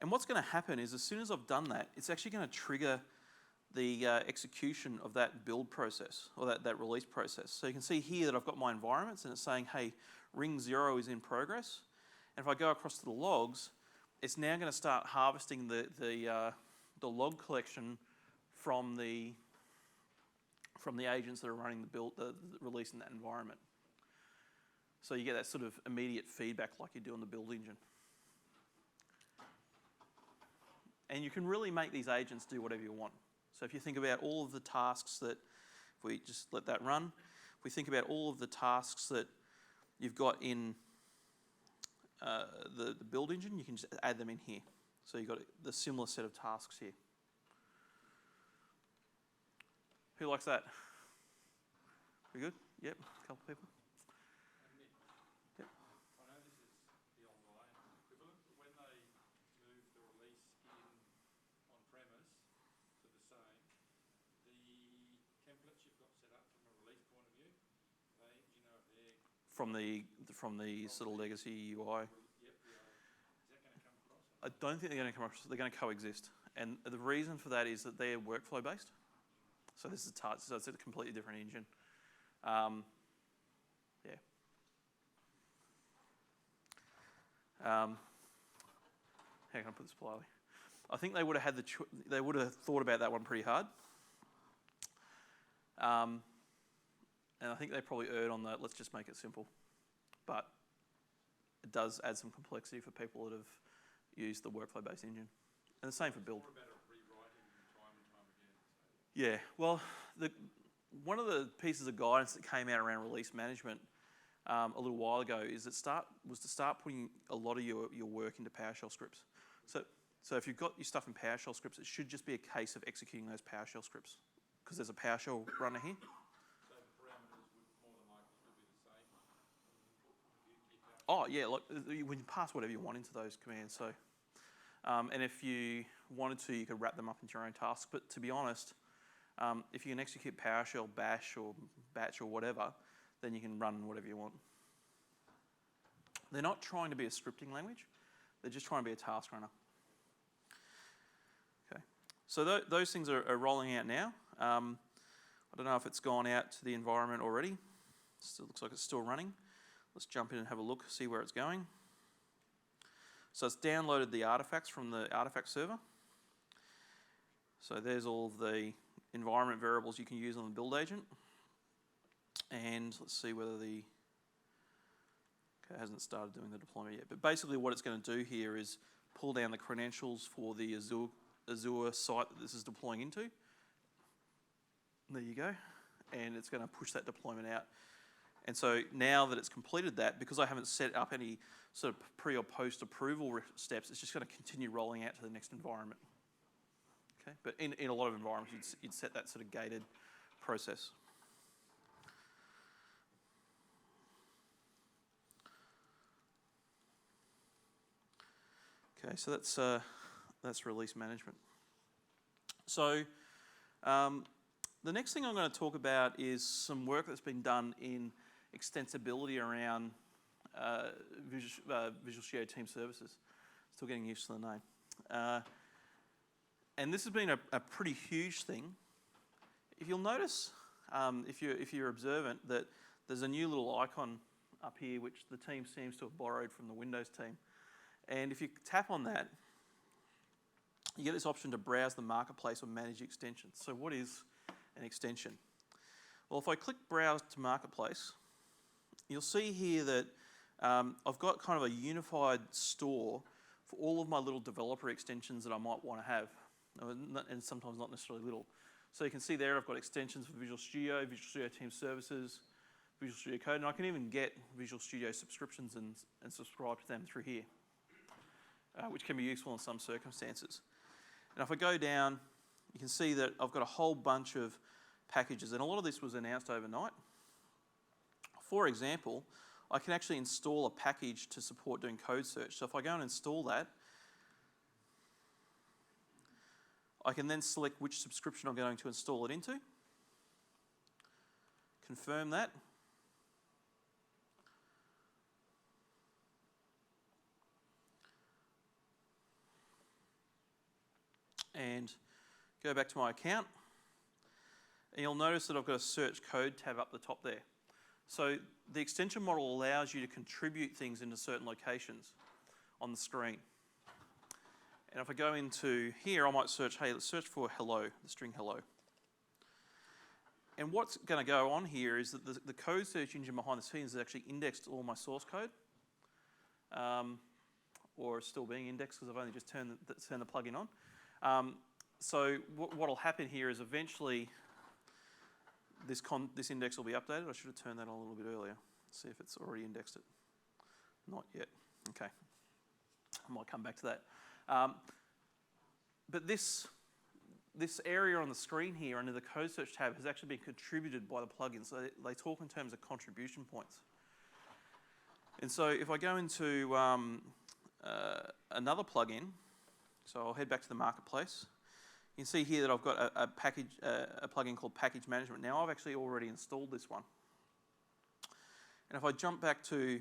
And what's going to happen is as soon as I've done that, it's actually going to trigger the execution of that build process or that release process. So you can see here that I've got my environments and it's saying, hey, ring 0 is in progress. And if I go across to the logs, it's now going to start harvesting the log collection from the agents that are running the release in that environment. So you get that sort of immediate feedback like you do on the build engine. And you can really make these agents do whatever you want. So if you think about all of the tasks that, if we just let that run, if we think about all of the tasks that you've got in the build engine, you can just add them in here. So you've got the similar set of tasks here. Who likes that? We good? Yep, a couple of people. Yep. I know this is the online equivalent, but when they move the release in on-premise to the same, the templates you've got set up from a release point of view, do you know if they're... From the sort of legacy UI. Yep, is that going to come across? I don't think they're going to come across. They're going to coexist, and the reason for that is that they're workflow based. So this is so it's a completely different engine. Yeah. How can I put this politely? I think they would have had they would have thought about that one pretty hard. And I think they probably erred on that. Let's just make it simple. But it does add some complexity for people that have used the workflow-based engine. And the same for build. More about rewriting time and time again. Yeah, well, one of the pieces of guidance that came out around release management a little while ago is was to start putting a lot of your work into PowerShell scripts. So if you've got your stuff in PowerShell scripts, it should just be a case of executing those PowerShell scripts because there's a PowerShell runner here. So the parameters would more than likely still be the same. Oh yeah, like when you pass whatever you want into those commands. So, and if you wanted to, you could wrap them up into your own tasks. But to be honest, if you can execute PowerShell, Bash, or Batch, or whatever, then you can run whatever you want. They're not trying to be a scripting language; they're just trying to be a task runner. Okay, so those things are rolling out now. I don't know if it's gone out to the environment already. Still looks like it's still running. Let's jump in and have a look, see where it's going. So it's downloaded the artifacts from the artifact server. So there's all of the environment variables you can use on the build agent. And let's see whether okay, it hasn't started doing the deployment yet. But basically what it's going to do here is pull down the credentials for the Azure site that this is deploying into. There you go. And it's going to push that deployment out. And so now that it's completed that, because I haven't set up any sort of pre or post approval steps, it's just going to continue rolling out to the next environment. Okay, but in a lot of environments, you'd set that sort of gated process. Okay, so that's release management. So the next thing I'm going to talk about is some work that's been done in extensibility around Visual Studio Team Services. Still getting used to the name. And this has been a pretty huge thing. If you'll notice, if you're observant, that there's a new little icon up here which the team seems to have borrowed from the Windows team. And if you tap on that, you get this option to browse the marketplace or manage extensions. So what is an extension? Well, if I click Browse to Marketplace, you'll see here that I've got kind of a unified store for all of my little developer extensions that I might want to have, and sometimes not necessarily little. So you can see there I've got extensions for Visual Studio Team Services, Visual Studio Code, and I can even get Visual Studio subscriptions and subscribe to them through here, which can be useful in some circumstances. And if I go down, you can see that I've got a whole bunch of packages, and a lot of this was announced overnight. For example, I can actually install a package to support doing code search. So if I go and install that, I can then select which subscription I'm going to install it into, confirm that, and go back to my account, and you'll notice that I've got a search code tab up the top there. So the extension model allows you to contribute things into certain locations on the screen. And if I go into here, I might search, hey, let's search for hello, the string hello. And what's going to go on here is that the code search engine behind the scenes has actually indexed all my source code, or it's still being indexed because I've only just turned the plugin on. So what will happen here is eventually this index will be updated. I should have turned that on a little bit earlier. See if it's already indexed it. Not yet. Okay. I might come back to that. But this area on the screen here under the code search tab has actually been contributed by the plugin. So they talk in terms of contribution points. And so if I go into another plugin, so I'll head back to the marketplace. You can see here that I've got a plugin called Package Management. Now I've actually already installed this one. And if I jump back to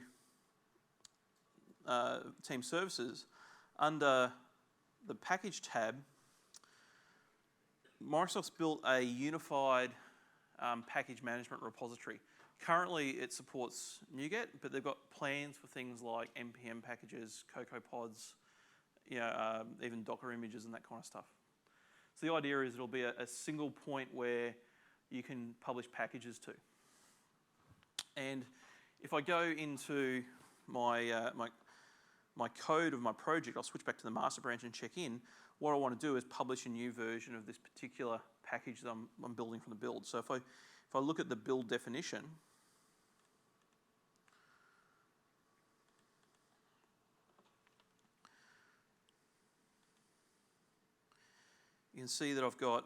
Team Services, under the Package tab, Microsoft's built a unified package management repository. Currently, it supports NuGet, but they've got plans for things like NPM packages, CocoaPods, even Docker images and that kind of stuff. So the idea is it'll be a single point where you can publish packages to. And if I go into my code of my project, I'll switch back to the master branch and check in. What I want to do is publish a new version of this particular package that I'm building from the build. So if I look at the build definition, you can see that I've got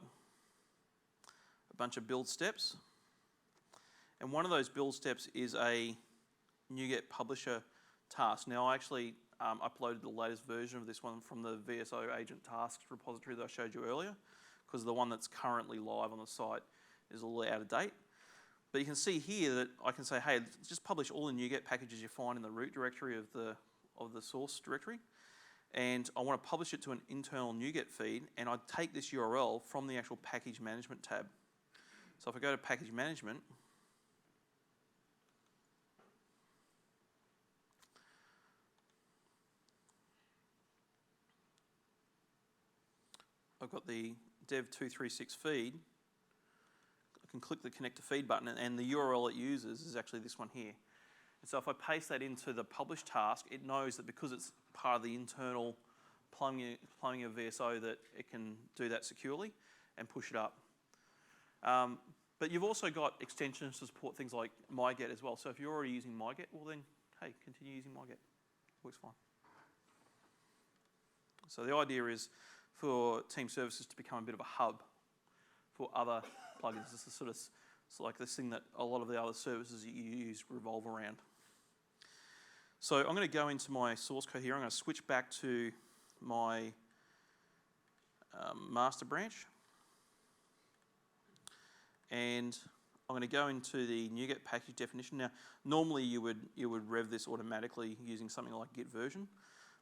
a bunch of build steps. And one of those build steps is a NuGet publisher task. Now, I actually uploaded the latest version of this one from the VSO agent tasks repository that I showed you earlier, because the one that's currently live on the site is a little out of date. But you can see here that I can say, hey, just publish all the NuGet packages you find in the root directory of the source directory. And I want to publish it to an internal NuGet feed, and I take this URL from the actual package management tab. So if I go to package management, I've got the dev236 feed. I can click the connect to feed button, and the URL it uses is actually this one here. And so if I paste that into the publish task, it knows that because it's part of the internal plumbing of VSO that it can do that securely and push it up. But you've also got extensions to support things like MyGet as well. So if you're already using MyGet, well then, hey, continue using MyGet. Works fine. So the idea is for Team Services to become a bit of a hub for other plugins. This is sort of it's like this thing that a lot of the other services that you use revolve around. So I'm going to go into my source code here. I'm going to switch back to my master branch. And I'm going to go into the NuGet package definition. Now, normally you would rev this automatically using something like git version,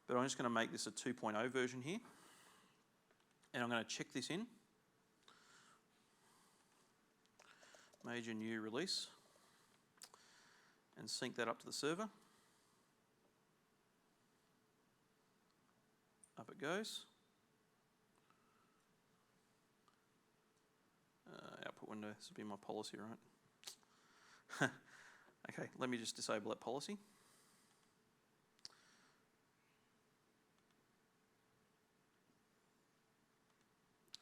but I'm just going to make this a 2.0 version here. And I'm going to check this in. Major new release. And sync that up to the server. Up it goes. Output window, this will be my policy, right? Okay, let me just disable that policy.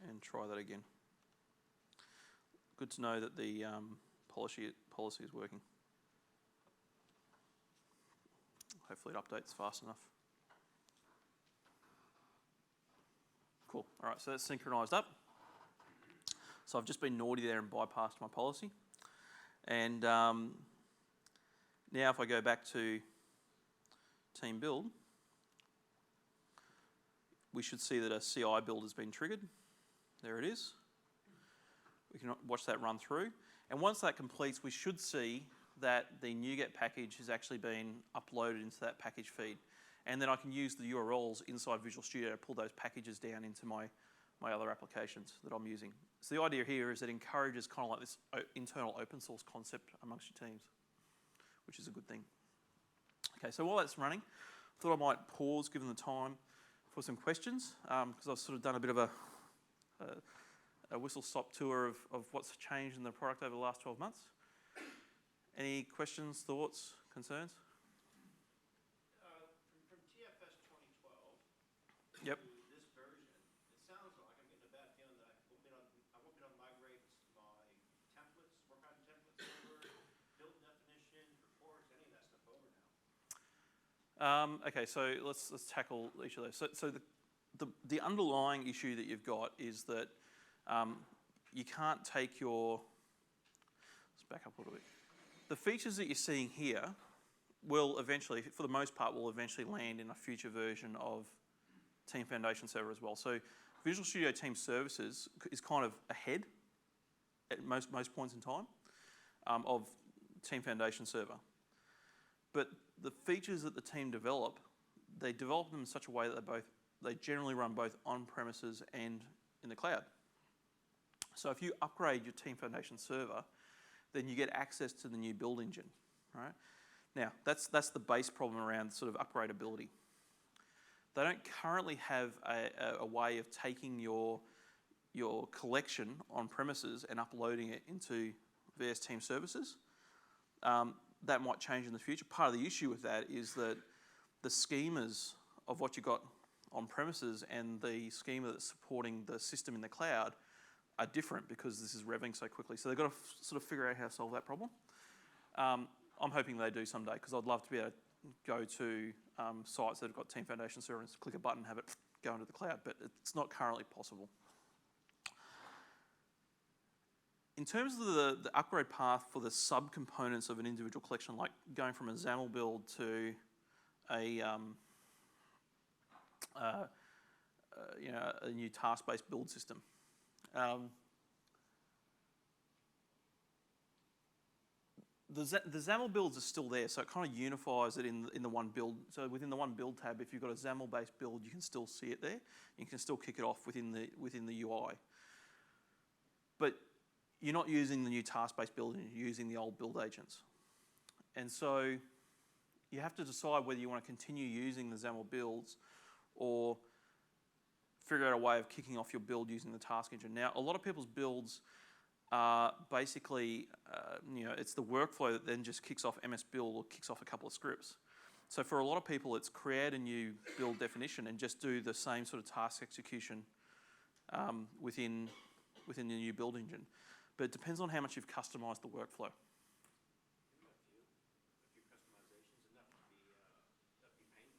And try that again. Good to know that the policy is working. Hopefully it updates fast enough. Cool. All right, so that's synchronized up. So I've just been naughty there and bypassed my policy. And now if I go back to team build, we should see that a CI build has been triggered. There it is. We can watch that run through. And once that completes, we should see that the NuGet package has actually been uploaded into that package feed. And then I can use the URLs inside Visual Studio to pull those packages down into my other applications that I'm using. So the idea here is it encourages kind of like this internal open source concept amongst your teams, which is a good thing. Okay, so while that's running, I thought I might pause, given the time, for some questions, because I've sort of done a bit of a whistle-stop tour of what's changed in the product over the last 12 months. Any questions, thoughts, concerns? From TFS 2012 Yep. to this version, it sounds like I'm getting a bad feeling that I won't be able to migrate my templates, work on templates over, build definitions, reports, any of that stuff over now. Okay, so let's tackle each of those. So the underlying issue that you've got is that you can't take your. Let's back up a little bit. The features that you're seeing here will eventually, for the most part, will eventually land in a future version of Team Foundation Server as well. So Visual Studio Team Services is kind of ahead at most points in time of Team Foundation Server. But the features that the team develop, they develop them in such a way that they generally run both on-premises and in the cloud. So if you upgrade your Team Foundation Server, then you get access to the new build engine, right? Now, that's the base problem around sort of upgradability. They don't currently have a way of taking your collection on premises and uploading it into VS Team Services. That might change in the future. Part of the issue with that is that the schemas of what you got on premises and the schema that's supporting the system in the cloud are different because this is revving so quickly. So they've got to sort of figure out how to solve that problem. I'm hoping they do someday because I'd love to be able to go to sites that have got Team Foundation Server and just click a button and have it go into the cloud, but it's not currently possible. In terms of the upgrade path for the subcomponents of an individual collection, like going from a XAML build to a new task-based build system. The XAML builds are still there, so it kind of unifies it in the one build. So within the one build tab, if you've got a XAML-based build, you can still see it there. You can still kick it off within the UI. But you're not using the new task-based build, you're using the old build agents. And so you have to decide whether you want to continue using the XAML builds or figure out a way of kicking off your build using the task engine. Now, a lot of people's builds are basically, it's the workflow that then just kicks off MS Build or kicks off a couple of scripts. So for a lot of people, it's create a new build definition and just do the same sort of task execution within the new build engine. But it depends on how much you've customized the workflow. A few customizations, and that'd be painful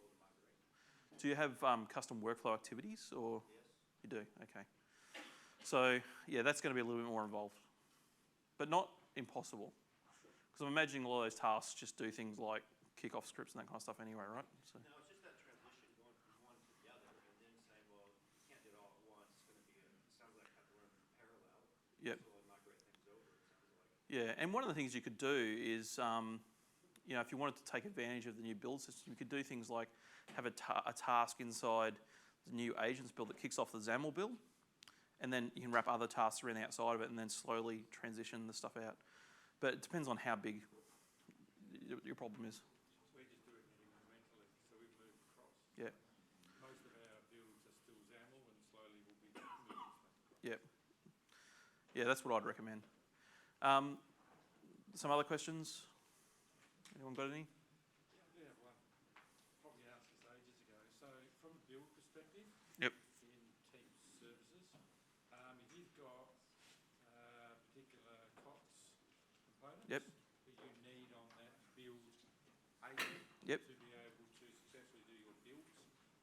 to migrate. Do you have custom workflow activities, or? Yes. You do, okay. So yeah, that's going to be a little bit more involved, but not impossible. Because I'm imagining a lot of those tasks just do things like kick off scripts and that kind of stuff anyway, right? So. No, it's just that transition going from one to the other, and then saying, well, you can't do it all at once. It's going to be it sounds like have to run in parallel. Yep. So migrate things over. It sounds like. Yeah, and one of the things you could do is, if you wanted to take advantage of the new build system, you could do things like have a task inside the new agents build that kicks off the XAML build, and then you can wrap other tasks around the outside of it and then slowly transition the stuff out. But it depends on how big your problem is. We just do it incrementally, so we've moved across. Yeah. Most of our builds are still XAML and slowly we'll be moving stuff across. Yeah. Yeah, that's what I'd recommend. Some other questions? Anyone got any? Yeah, I do have one. Probably asked this ages ago. So from a build perspective, Yep. in Team Services, if you've got particular COTS components Yep. that you need on that build agent Yep. to be able to successfully do your builds,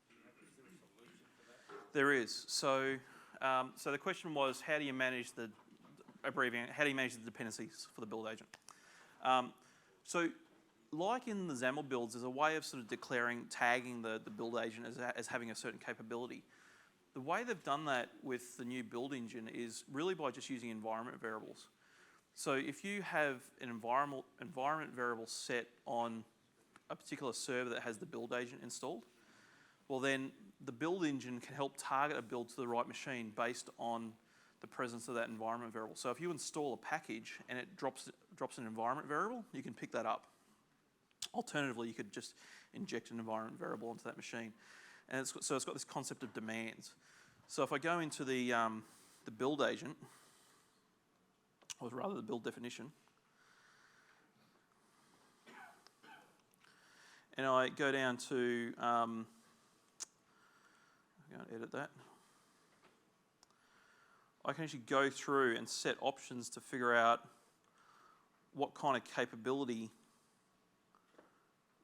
is there a solution for that? There is. So the question was, how do you manage the dependencies for the build agent? So like in the XAML builds, there's a way of sort of tagging the build agent as having a certain capability. The way they've done that with the new build engine is really by just using environment variables. So if you have an environment variable set on a particular server that has the build agent installed, well then the build engine can help target a build to the right machine based on the presence of that environment variable. So if you install a package and it drops an environment variable, you can pick that up. Alternatively, you could just inject an environment variable onto that machine. and so it's got this concept of demands. So if I go into the build agent, or rather the build definition, and I go down to, I'm going to edit that. I can actually go through and set options to figure out what kind of capability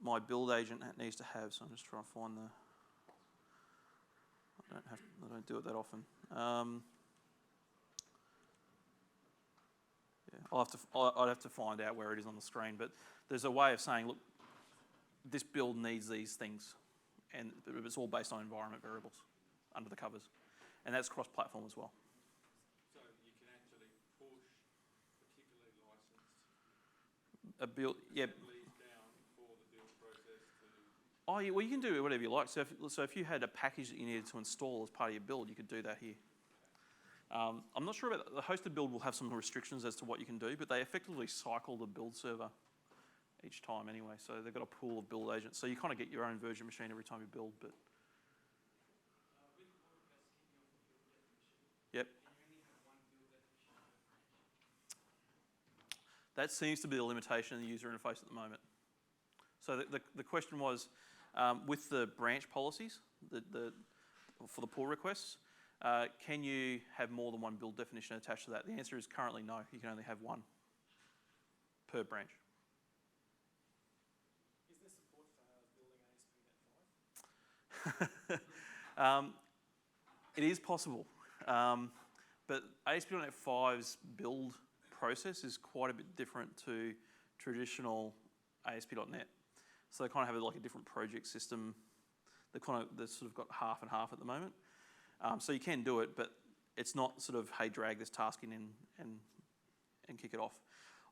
my build agent needs to have. So I'm just trying to find the. I don't do it that often. Yeah, I'd have to find out where it is on the screen, but there's a way of saying, look, this build needs these things, and it's all based on environment variables under the covers, and that's cross-platform as well. So you can actually push particularly licensed A build, yeah. assemblies down for the build process to... Oh, yeah, well, you can do whatever you like. So if you had a package that you needed to install as part of your build, you could do that here. I'm not sure about the hosted build will have some restrictions as to what you can do, but they effectively cycle the build server each time anyway. So they've got a pool of build agents. So you kind of get your own virtual machine every time you build. But yep. That seems to be the limitation in the user interface at the moment. So the question was, with the branch policies for the pull requests, can you have more than one build definition attached to that? The answer is currently no. You can only have one per branch. Is there support for building ASP.NET 5? It is possible, but ASP.NET 5's build process is quite a bit different to traditional ASP.NET. So they kind of have like a different project system. They're sort of got half and half at the moment. So you can do it, but it's not sort of, hey, drag this task in and kick it off.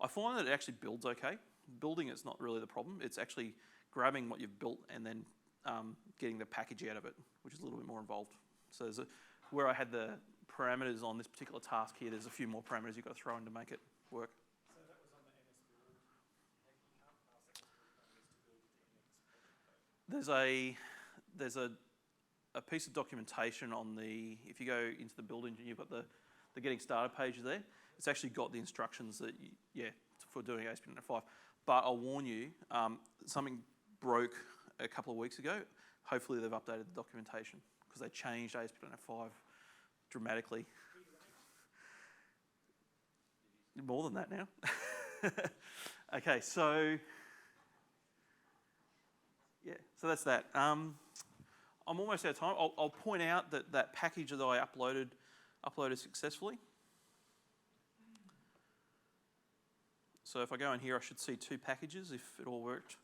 I find that it actually builds okay. Building is not really the problem. It's actually grabbing what you've built and then getting the package out of it, which is a little bit more involved. So where I had the parameters on this particular task here, there's a few more parameters you've got to throw in to make it work. So that was on the NS build. You can't pass that build numbers to build the next project code. There's a piece of documentation on the, if you go into the build engine, you've got the getting started page there. It's actually got the instructions that, for doing ASP.NET 5. But I'll warn you, something broke a couple of weeks ago. Hopefully they've updated the documentation because they changed ASP.NET 5 dramatically. More than that now. Okay, so so that's that. I'm almost out of time. I'll point out that package that I uploaded successfully. So if I go in here, I should see two packages if it all worked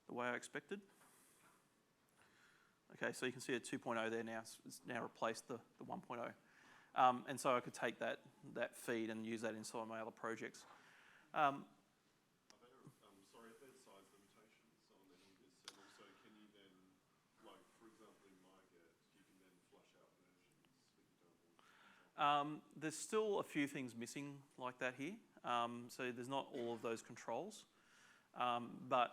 the way I expected. Okay, so you can see a 2.0 there now. It's now replaced the 1.0. And so I could take that feed and use that inside my other projects. Are there size limitations on any of this? And also, can you then, like, for example, in MyGet, you can then flush out versions that you don't want? There's still a few things missing like that here. So there's not all of those controls. But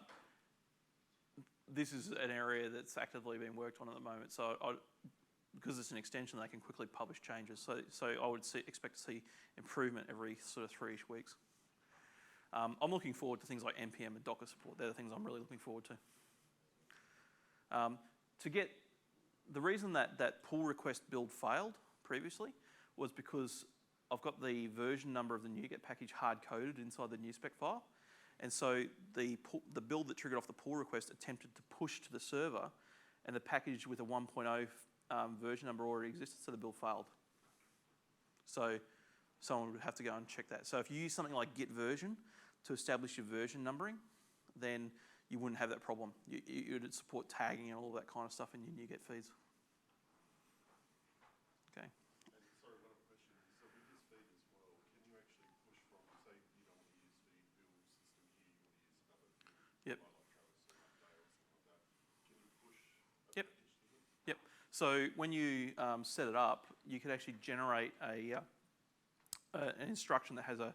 this is an area that's actively being worked on at the moment. So because it's an extension, they can quickly publish changes. So I would expect to see improvement every sort of 3-ish weeks. I'm looking forward to things like NPM and Docker support. They're the things I'm really looking forward to. The reason that pull request build failed previously was because I've got the version number of the NuGet package hard-coded inside the NuSpec file. And so the build that triggered off the pull request attempted to push to the server, and the package with a 1.0 version number already existed, so the build failed. So someone would have to go and check that. So if you use something like git version to establish your version numbering, then you wouldn't have that problem. You would support tagging and all that kind of stuff in your NuGet feeds. Okay. And sorry, one other question. So with this feed as well, can you actually push from, say, you don't want to use the build system here, you want to use another build, Yep. like Travis or Monday or something like that. Can you push a Yep. package to them? Yep. So when you set it up, you could actually generate an instruction that has a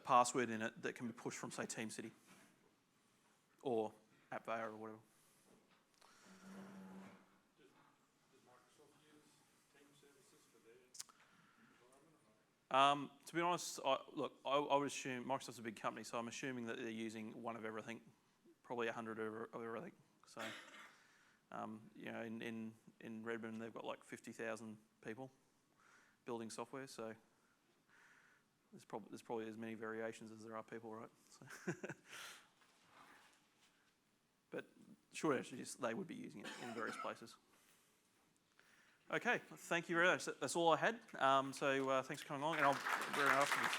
password in it that can be pushed from, say, TeamCity or AppVeyor or whatever. To be honest, I would assume Microsoft's a big company, so I'm assuming that they're using one of everything, probably 100 of everything. So, you know, in Redmond they've got like 50,000 people building software, so there's probably as many variations as there are people, right? So but short answer is they would be using it in various places. Okay, thank you very much. That's all I had. So thanks for coming along, and I'll be around afterwards.